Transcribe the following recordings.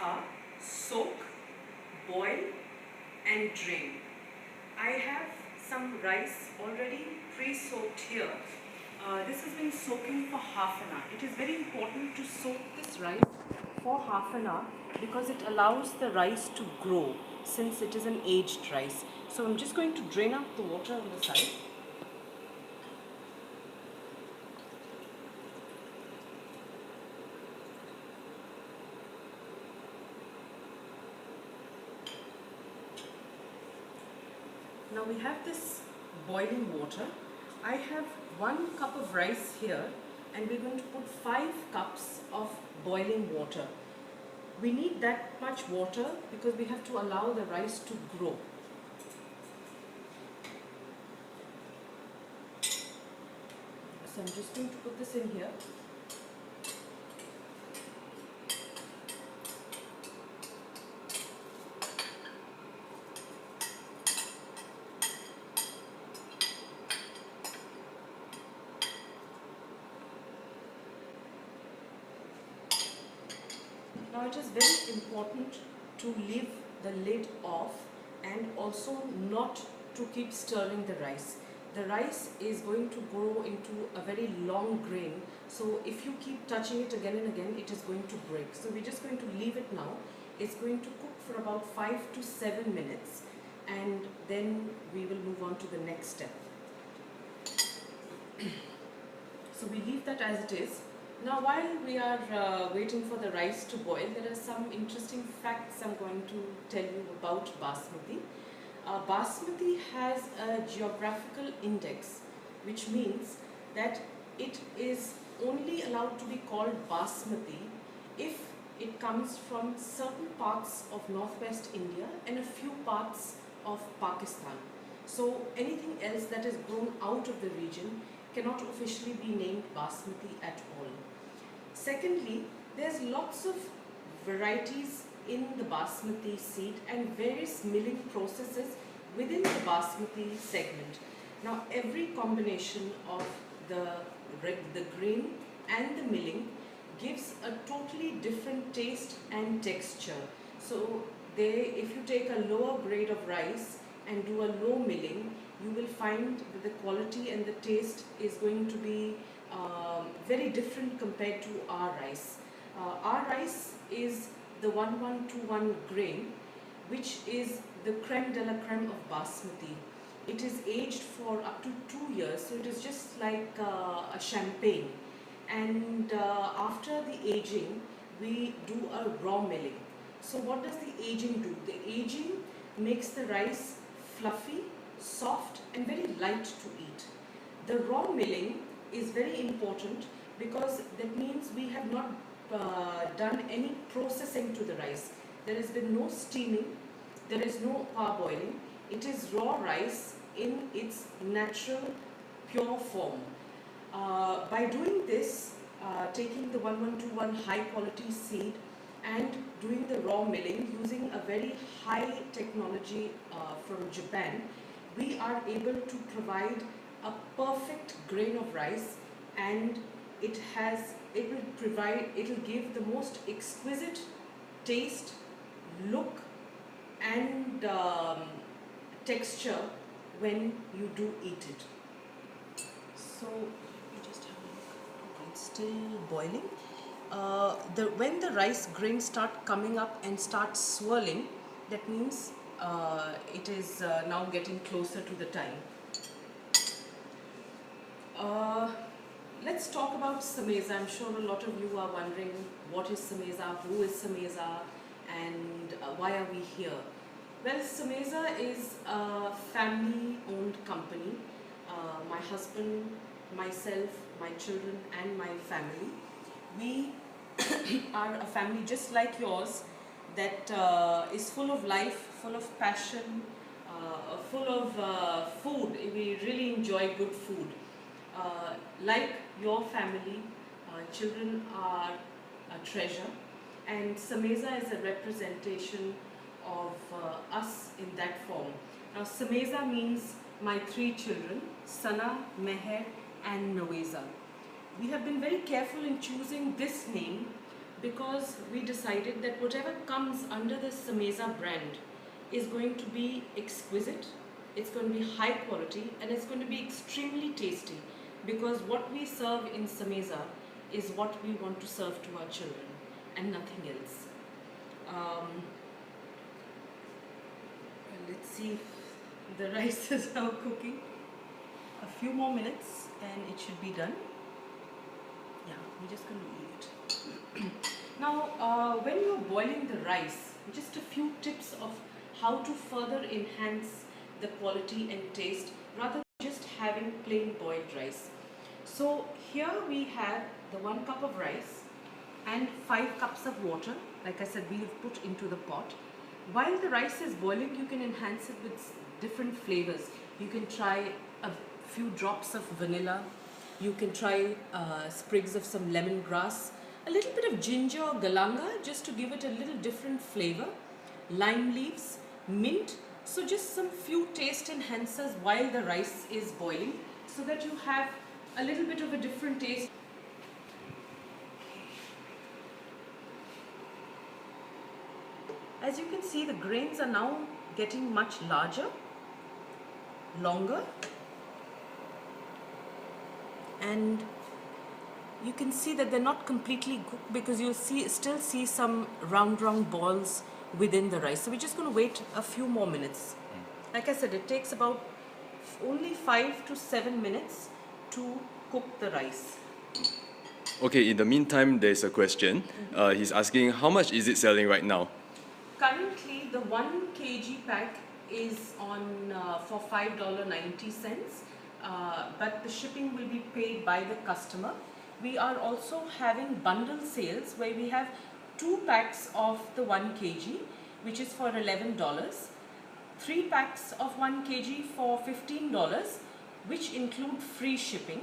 are soak, boil and drain. I have some rice already pre-soaked here. This has been soaking for half an hour. It is very important to soak this rice for half an hour because it allows the rice to grow since it is an aged rice. So I'm just going to drain out the water on the side. Now we have this boiling water. I have 1 cup of rice here and we're going to put 5 cups of boiling water. We need that much water because we have to allow the rice to grow. So I'm just going to put this in here. Now it is very important to leave the lid off and also not to keep stirring the rice. The rice is going to grow into a very long grain, so if you keep touching it again and again, it is going to break. So we're just going to leave it now. It's going to cook for about 5 to 7 minutes and then we will move on to the next step. So we leave that as it is. Now while we are waiting for the rice to boil, there are some interesting facts I'm going to tell you about Basmati. Basmati has a geographical index, which means that it is only allowed to be called Basmati if it comes from certain parts of northwest India and a few parts of Pakistan. So anything else that is grown out of the region cannot officially be named Basmati at all. Secondly, there's lots of varieties in the Basmati seed and various milling processes within the Basmati segment. Now every combination of the grain and the milling gives a totally different taste and texture. So if you take a lower grade of rice and do a low milling, you will find that the quality and the taste is going to be very different compared to our rice. Our rice is the 1121 grain, which is the creme de la creme of Basmati. It is aged for up to 2 years, so it is just like a champagne. And after the aging, we do a raw milling. So what does the aging do? The aging makes the rice fluffy, soft and very light to eat. The raw milling is very important because that means we have not done any processing to the rice. There has been no steaming, there is no parboiling. It is raw rice in its natural pure form. By doing this, taking the 1121 high quality seed and doing the raw milling using a very high technology from Japan, we are able to provide a perfect grain of rice, and it will give the most exquisite taste, look and texture when you do eat it. So you just have a look. It's still boiling. When the rice grains start coming up and start swirling, that means it is now getting closer to the time. Let's talk about Sameza. I'm sure a lot of you are wondering what is Sameza, who is Sameza, and why are we here? Well, Sameza is a family-owned company. My husband, myself, my children and my family. We are a family just like yours that is full of life, full of passion, full of food. We really enjoy good food. Like your family, children are a treasure, and Sameza is a representation of us in that form. Now Sameza means my 3 children, Sana, Meher and Naweza. We have been very careful in choosing this name because we decided that whatever comes under the Sameza brand is going to be exquisite, it's going to be high quality, and it's going to be extremely tasty, because what we serve in Sameza is what we want to serve to our children and nothing else. Let's see if the rice is now cooking. A few more minutes and it should be done. Yeah, we're just going to leave it. Now, when you're boiling the rice, just a few tips of how to further enhance the quality and taste rather than just having plain boiled rice. So here we have the 1 cup of rice and 5 cups of water. Like I said, we have put into the pot. While the rice is boiling, you can enhance it with different flavors. You can try a few drops of vanilla. You can try sprigs of some lemongrass, a little bit of ginger or galanga just to give it a little different flavor, lime leaves, mint. So just some few taste enhancers while the rice is boiling so that you have a little bit of a different taste. As you can see, the grains are now getting much larger, longer, and you can see that they're not completely cooked because you still see some round balls within the rice. So we're just going to wait a few more minutes. Like I said, it takes about only 5 to 7 minutes to cook the rice. Okay, in the meantime, there's a question. He's asking, how much is it selling right now? Currently, the 1 kg pack is on for $5.90, but the shipping will be paid by the customer. We are also having bundle sales where we have 2 packs of the 1 kg, which is for $11, 3 packs of 1 kg for $15, which include free shipping,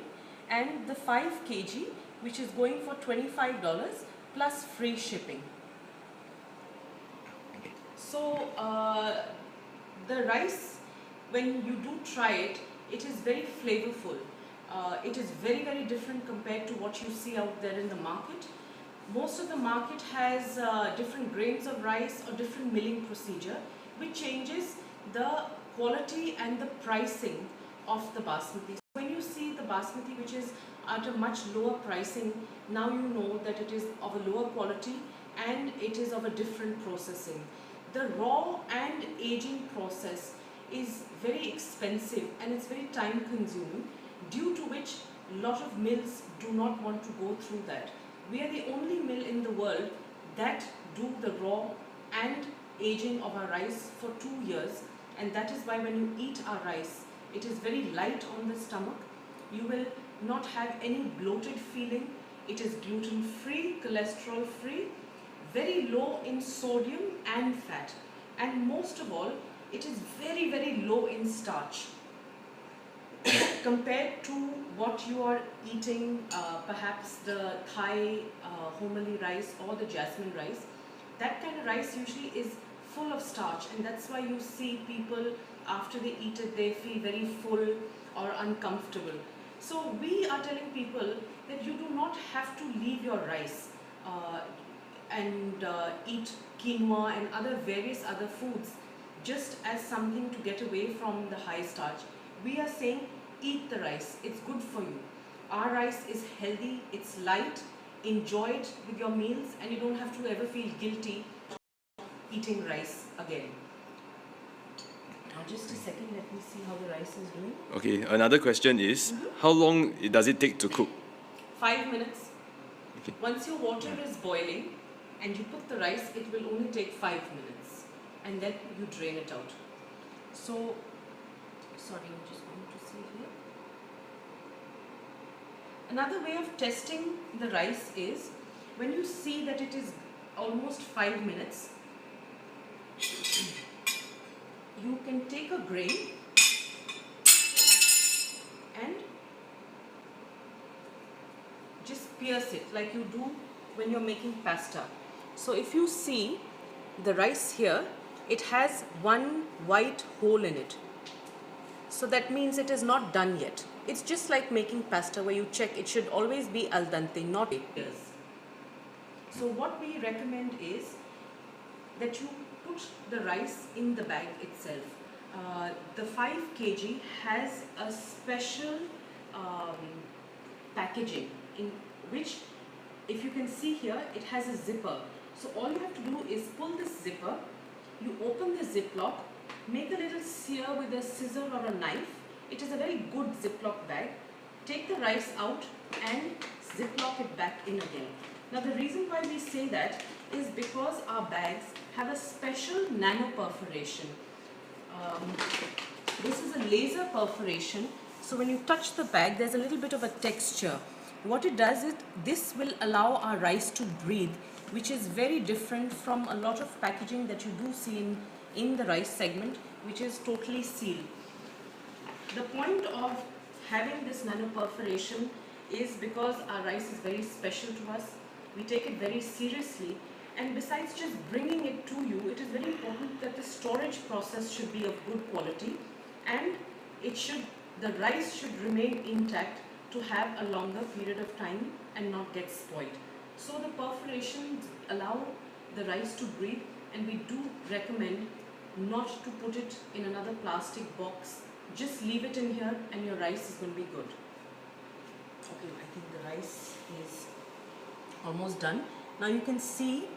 and the 5 kg, which is going for $25 plus free shipping. So the rice, when you do try it, it is very flavorful. It is very different compared to what you see out there in the market. Most of the market has different grains of rice or different milling procedure, which changes the quality and the pricing of the basmati. When you see the basmati, which is at a much lower pricing, now you know that it is of a lower quality and it is of a different processing. The raw and aging process is very expensive and it's very time consuming, due to which a lot of mills do not want to go through that. We are the only mill in the world that do the raw and aging of our rice for 2 years, and that is why when you eat our rice, it is very light on the stomach. You will not have any bloated feeling. It is gluten free, cholesterol free, very low in sodium and fat, and most of all, it is very low in starch compared to what you are eating, perhaps the Thai homely rice or the jasmine rice. That kind of rice usually is full of starch, and that's why you see people after they eat it, they feel very full or uncomfortable. So we are telling people that you do not have to leave your rice and eat quinoa and various other foods just as something to get away from the high starch. We are saying eat the rice, it's good for you. Our rice is healthy, it's light, enjoy it with your meals, and you don't have to ever feel guilty eating rice again. Now just a second, let me see how the rice is doing. Okay, another question is, how long does it take to cook? 5 minutes. Okay. Once your water is boiling and you put the rice, it will only take 5 minutes, and then you drain it out. So, sorry, I'm just going to see here. Another way of testing the rice is, when you see that it is almost 5 minutes, you can take a grain and just pierce it like you do when you're making pasta. So if you see the rice here, it has one white hole in it. So that means it is not done yet. It's just like making pasta where you check it should always be al dente, not years. So what we recommend is that you put the rice in the bag itself. The 5 kg has a special packaging in which, if you can see here, it has a zipper. So all you have to do is pull this zipper, you open the ziplock, make a little sear with a scissor or a knife. It is a very good ziplock bag. Take the rice out and ziplock it back in again. Now the reason why we say that is because our bags have a special nano perforation. This is a laser perforation, so when you touch the bag there's a little bit of a texture. What it does is this will allow our rice to breathe, which is very different from a lot of packaging that you do see in the rice segment, which is totally sealed. The point of having this nano perforation is because our rice is very special to us. We take it very seriously, and besides just bringing it to you, it is very important that the storage process should be of good quality, and the rice should remain intact to have a longer period of time and not get spoiled. So the perforations allow the rice to breathe, and we do recommend not to put it in another plastic box. Just leave it in here and your rice is going to be good. Okay, I think the rice is almost done. Now you can see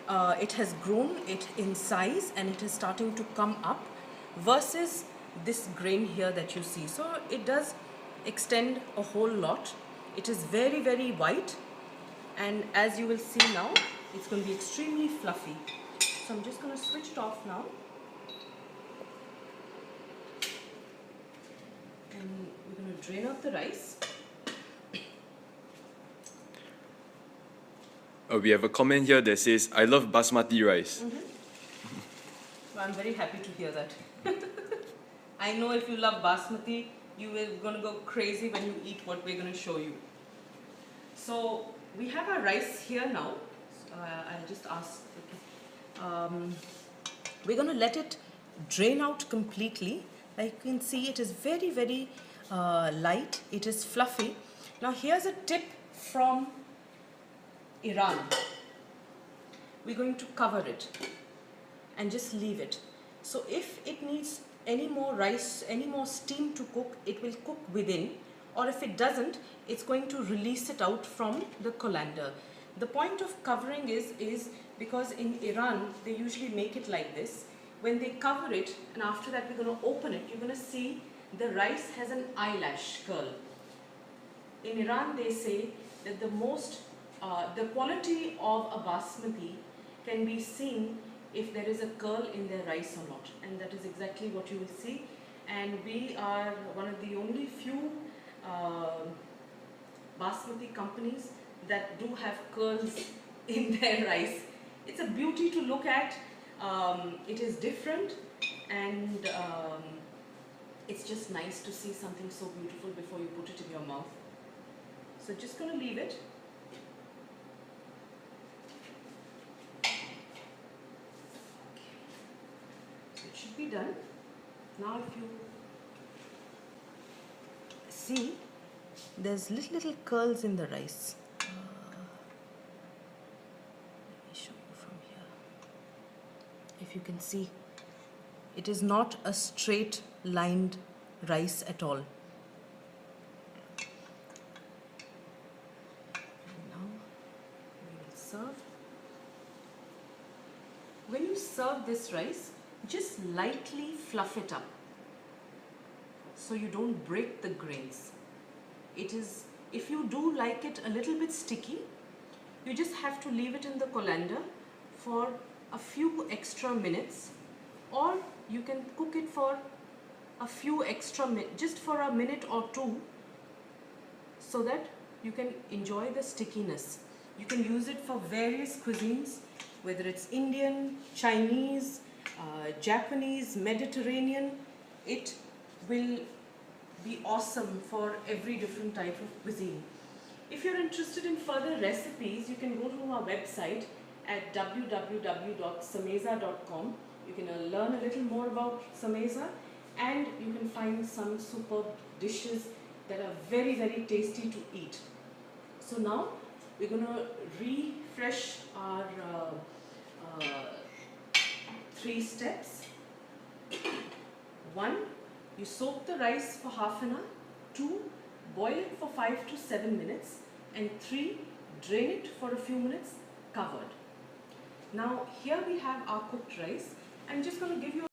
it has grown in size and it is starting to come up versus this grain here that you see. So it does extend a whole lot. It is very, very white, and as you will see now, it's going to be extremely fluffy. So I'm just going to switch it off now. And we're going to drain out the rice. We have a comment here that says, I love Basmati rice. Well, I'm very happy to hear that. I know if you love Basmati, you are going to go crazy when you eat what we're going to show you. So we have our rice here now. I'll just ask. We're going to let it drain out completely. Like you can see, it is very, very light. It is fluffy. Now here's a tip from Iran. We're going to cover it and just leave it. So if it needs any more rice, any more steam to cook, it will cook within, or if it doesn't, it's going to release it out from the colander. The point of covering is because in Iran they usually make it like this. When they cover it and after that we're going to open it, you're going to see the rice has an eyelash curl. In Iran they say that the quality of a basmati can be seen if there is a curl in their rice or not, and that is exactly what you will see. And we are one of the only few basmati companies that do have curls in their rice. It's a beauty to look at. It is different, and it's just nice to see something so beautiful before you put it in your mouth. So just going to leave it. It should be done. Now if you see, there's little curls in the rice. Let me show you from here. If you can see, it is not a straight lined rice at all. And now we will serve. When you serve this rice, just lightly fluff it up so you don't break the grains. If you do like it a little bit sticky, you just have to leave it in the colander for a few extra minutes, or you can cook it for a few extra minutes, just for a minute or two, so that you can enjoy the stickiness. You can use it for various cuisines, whether it's Indian, Chinese, Japanese, Mediterranean. It will be awesome for every different type of cuisine. If you're interested in further recipes, you can go to our website at www.sameza.com. You can learn a little more about Sameza, and you can find some superb dishes that are very, very tasty to eat. So now we're going to refresh our 3 steps. 1, you soak the rice for half an hour. 2, boil it for 5 to 7 minutes. And 3, drain it for a few minutes covered. Now here we have our cooked rice. I'm just going to give you